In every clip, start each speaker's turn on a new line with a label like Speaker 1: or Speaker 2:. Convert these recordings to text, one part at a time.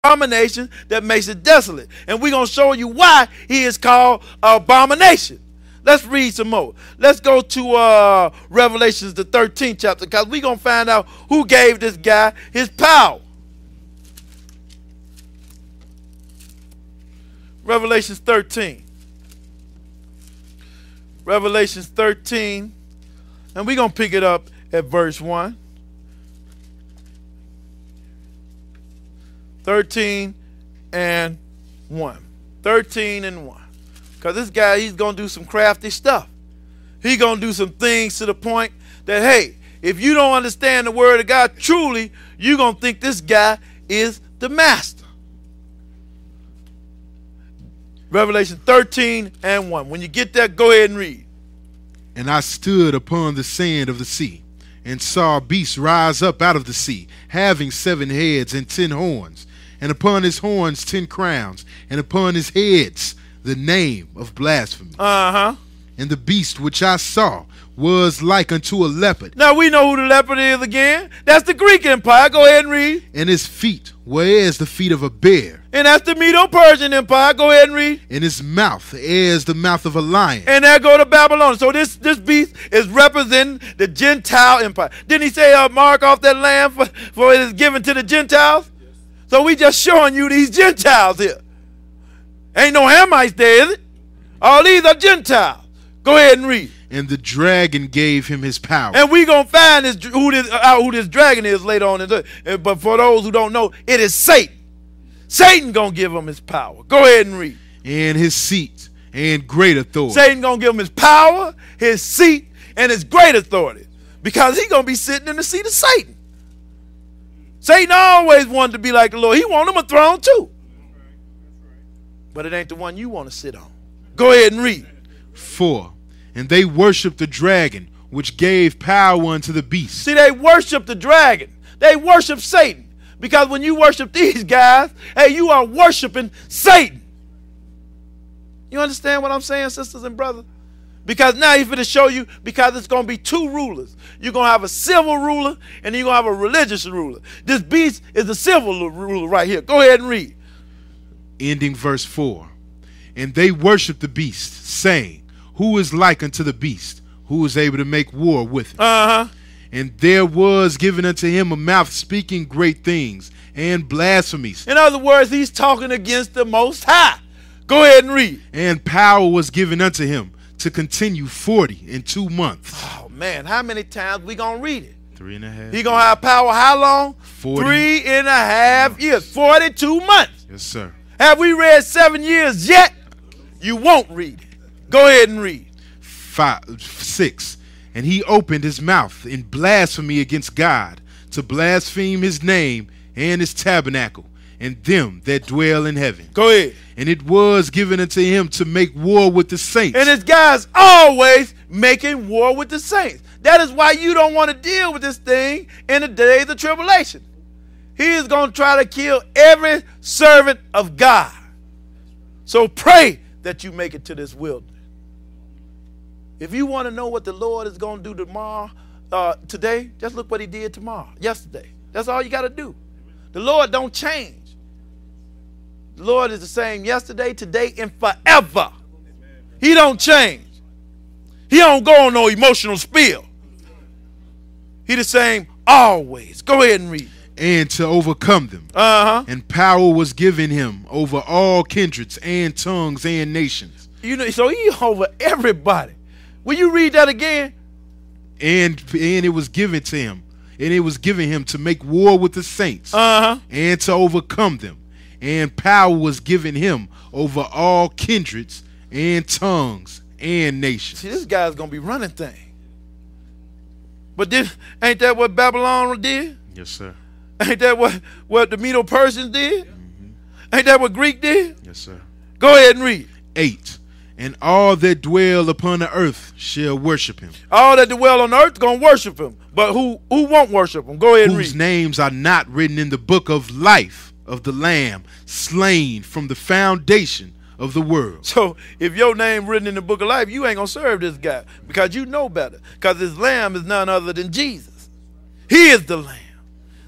Speaker 1: abomination that makes it desolate. And we're going to show you why he is called abomination. Let's read some more. Let's go to Revelations, the 13th chapter, because we're going to find out who gave this guy his power. Revelations 13. Revelations 13. And we're going to pick it up at verse 1. 13 and 1. 13 and 1. Because this guy, he's going to do some crafty stuff. He's going to do some things to the point that, hey, if you don't understand the word of God truly, you're going to think this guy is the master. Revelation 13 and 1. When you get there, go ahead and read.
Speaker 2: And I stood upon the sand of the sea, and saw a beast rise up out of the sea, having 7 heads and 10 horns, and upon his horns 10 crowns, and upon his heads the name of blasphemy. And the beast which I saw was like unto a leopard.
Speaker 1: Now we know who the leopard is again. That's the Greek Empire. Go ahead and read.
Speaker 2: And his feet were as the feet of a bear.
Speaker 1: And that's the Medo-Persian Empire. Go ahead and read.
Speaker 2: And his mouth as the mouth of a lion.
Speaker 1: And there go to Babylon. So this beast is representing the Gentile Empire. Didn't he say mark off that land for it is given to the Gentiles? Yes. So we just showing you these Gentiles here. Ain't no Hamites there, is it? All these are Gentiles. Go ahead and read.
Speaker 2: And the dragon gave him his power.
Speaker 1: And we're going to find who this dragon is later on. But for those who don't know, it is Satan. Satan going to give him his power. Go ahead and read.
Speaker 2: And his seat and great authority.
Speaker 1: Satan going to give him his power, his seat, and his great authority. Because he's going to be sitting in the seat of Satan. Satan always wanted to be like the Lord. He wanted him a throne too. But it ain't the one you want to sit on. Go ahead and read.
Speaker 2: 4. And they worshiped the dragon, which gave power unto the beast.
Speaker 1: See, they worship the dragon. They worship Satan. Because when you worship these guys, hey, you are worshiping Satan. You understand what I'm saying, sisters and brothers? Because now he's going to show you, because it's going to be 2 rulers. You're going to have a civil ruler, and you're going to have a religious ruler. This beast is the civil ruler right here. Go ahead and read.
Speaker 2: Ending verse 4. And they worshiped the beast, saying, who is like unto the beast, who is able to make war with him? And there was given unto him a mouth speaking great things and blasphemies.
Speaker 1: In other words, he's talking against the Most High. Go ahead and read.
Speaker 2: And power was given unto him to continue 42 months.
Speaker 1: Oh, man, how many times we going to read it?
Speaker 2: 3.5.
Speaker 1: He going to have power how long? 3.5 years. 42 months.
Speaker 2: Yes, sir.
Speaker 1: Have we read 7 years yet? You won't read it. Go ahead and read.
Speaker 2: 6. And he opened his mouth in blasphemy against God, to blaspheme his name and his tabernacle, and them that dwell in heaven.
Speaker 1: Go ahead.
Speaker 2: And it was given unto him to make war with the saints.
Speaker 1: And this guy's always making war with the saints. That is why you don't want to deal with this thing in the days of tribulation. He is going to try to kill every servant of God. So pray that you make it to this wilderness. If you want to know what the Lord is going to do tomorrow, today, just look what he did yesterday. That's all you got to do. The Lord don't change. The Lord is the same yesterday, today, and forever. He don't change. He don't go on no emotional spill. He the same always. Go ahead and read.
Speaker 2: And to overcome them. And power was given him over all kindreds and tongues and nations.
Speaker 1: You know, so he over everybody. Will you read that again?
Speaker 2: And it was given to him. And it was given him to make war with the saints. And to overcome them. And power was given him over all kindreds and tongues and nations.
Speaker 1: See, this guy's going to be running things. But ain't that what Babylon did?
Speaker 2: Yes, sir.
Speaker 1: Ain't that what the Medo-Persians did? Ain't that what Greek did?
Speaker 2: Yes, sir.
Speaker 1: Go ahead and read.
Speaker 2: 8. And all that dwell upon the earth shall worship him.
Speaker 1: All that dwell on the earth going to worship him. But who won't worship him? Go ahead and read.
Speaker 2: Whose names are not written in the book of life of the Lamb, slain from the foundation of the world.
Speaker 1: So if your name written in the book of life, you ain't going to serve this guy because you know better. Because this Lamb is none other than Jesus. He is the Lamb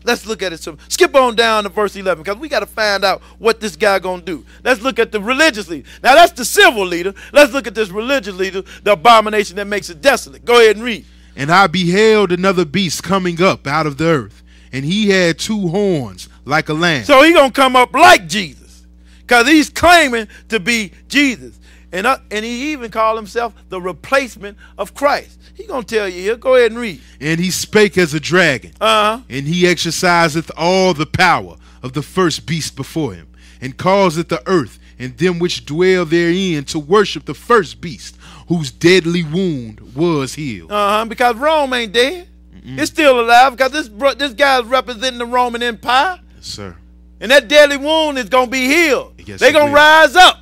Speaker 1: Let's look at it. So skip on down to verse 11 because we got to find out what this guy going to do. Let's look at the religious leader. Now, that's the civil leader. Let's look at this religious leader, the abomination that makes it desolate. Go ahead and read.
Speaker 2: And I beheld another beast coming up out of the earth, and he had 2 horns like a lamb.
Speaker 1: So he going to come up like Jesus because he's claiming to be Jesus. And he even called himself the replacement of Christ. He going to tell you here. Go ahead and read.
Speaker 2: And he spake as a dragon, and he exerciseth all the power of the first beast before him, and causeth the earth and them which dwell therein to worship the first beast, whose deadly wound was healed.
Speaker 1: Because Rome ain't dead. It's still alive because this guy's representing the Roman Empire.
Speaker 2: Yes, sir.
Speaker 1: And that deadly wound is going to be healed.
Speaker 2: Yes,
Speaker 1: they're going to rise up.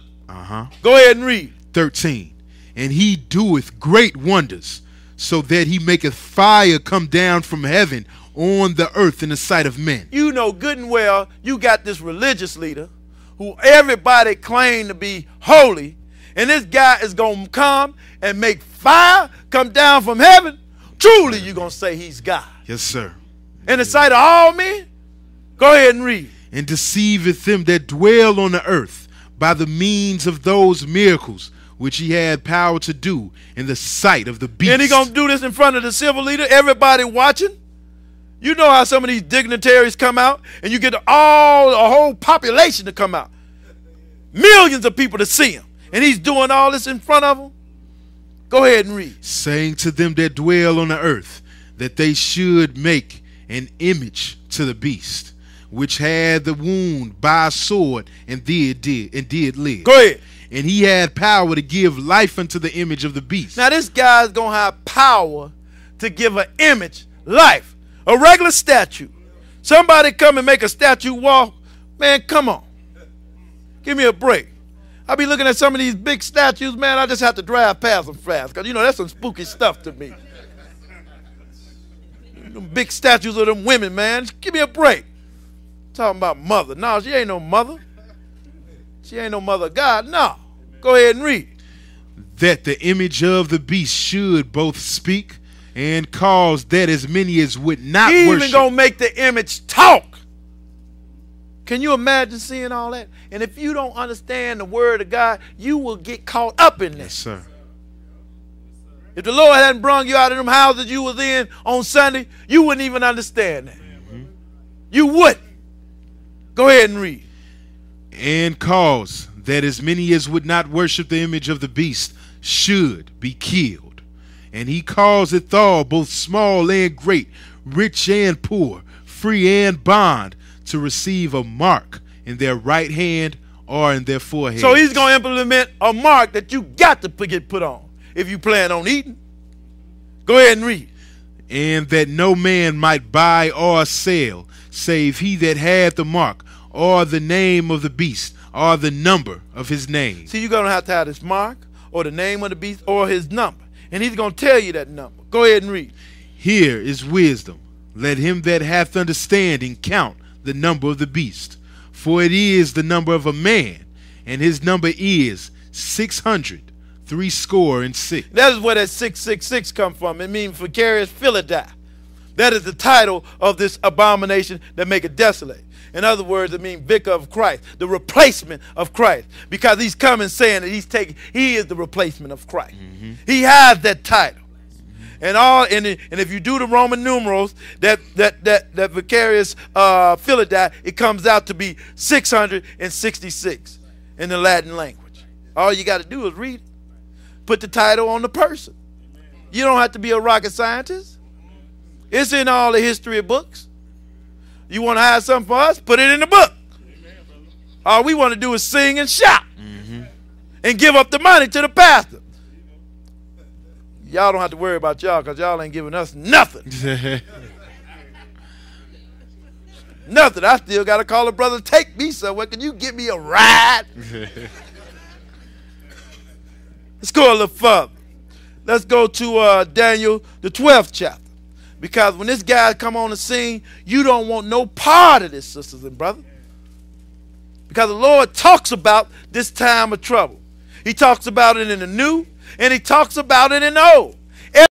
Speaker 1: Go ahead and read.
Speaker 2: 13. And he doeth great wonders, so that he maketh fire come down from heaven on the earth in the sight of men.
Speaker 1: You know good and well you got this religious leader who everybody claim to be holy, and this guy is going to come and make fire come down from heaven. Truly you're going to say he's God.
Speaker 2: Yes, sir.
Speaker 1: In the sight of all men? Go ahead and read.
Speaker 2: And deceiveth them that dwell on the earth by the means of those miracles which he had power to do in the sight of the beast.
Speaker 1: And he going to do this in front of the civil leader, everybody watching. You know how some of these dignitaries come out, and you get a whole population to come out. Millions of people to see him. And he's doing all this in front of them. Go ahead and read.
Speaker 2: Saying to them that dwell on the earth, that they should make an image to the beast, which had the wound by a sword and did live.
Speaker 1: Go ahead.
Speaker 2: And he had power to give life unto the image of the beast.
Speaker 1: Now this guy's going to have power to give an image life. A regular statue. Somebody come and make a statue walk. Man, come on. Give me a break. I be looking at some of these big statues, man. I just have to drive past them fast because, you know, that's some spooky stuff to me. Them big statues of them women, man. Just give me a break. Talking about mother. No, she ain't no mother. She ain't no mother of God. No. Go ahead and read.
Speaker 2: That the image of the beast should both speak and cause that as many as would not
Speaker 1: he
Speaker 2: worship.
Speaker 1: Even gonna make the image talk. Can you imagine seeing all that? And if you don't understand the word of God, you will get caught up in this.
Speaker 2: Yes, sir.
Speaker 1: If the Lord hadn't brought you out of them houses you was in on Sunday, you wouldn't even understand that. You wouldn't. Go ahead and read.
Speaker 2: And cause that as many as would not worship the image of the beast should be killed. And he causeth all, both small and great, rich and poor, free and bond, to receive a mark in their right hand or in their forehead.
Speaker 1: So he's going to implement a mark that you got to get put on if you plan on eating. Go ahead and read.
Speaker 2: And that no man might buy or sell, save he that had the mark, or the name of the beast, or the number of his name.
Speaker 1: See, you're going to have this mark, or the name of the beast, or his number. And he's going to tell you that number. Go ahead and read.
Speaker 2: Here is wisdom. Let him that hath understanding count the number of the beast. For it is the number of a man, and his number is 666.
Speaker 1: That is where that 666 come from. It means vicarious Philadelphia. That is the title of this abomination that make it desolate. In other words, it means vicar of Christ, the replacement of Christ. Because he's coming saying that he is the replacement of Christ. He has that title. And if you do the Roman numerals, that vicarious Philadelphia, it comes out to be 666 in the Latin language. All you got to do is read it. Put the title on the person. You don't have to be a rocket scientist. It's in all the history books. You want to hide something for us? Put it in the book. All we want to do is sing and shout and give up the money to the pastor. Y'all don't have to worry about y'all because y'all ain't giving us nothing. Nothing. I still got to call a brother, take me somewhere. Can you give me a ride? Let's go a little further. Let's go to Daniel, the 12th chapter. Because when this guy come on the scene, you don't want no part of this, sisters and brothers. Because the Lord talks about this time of trouble. He talks about it in the new, and he talks about it in the old.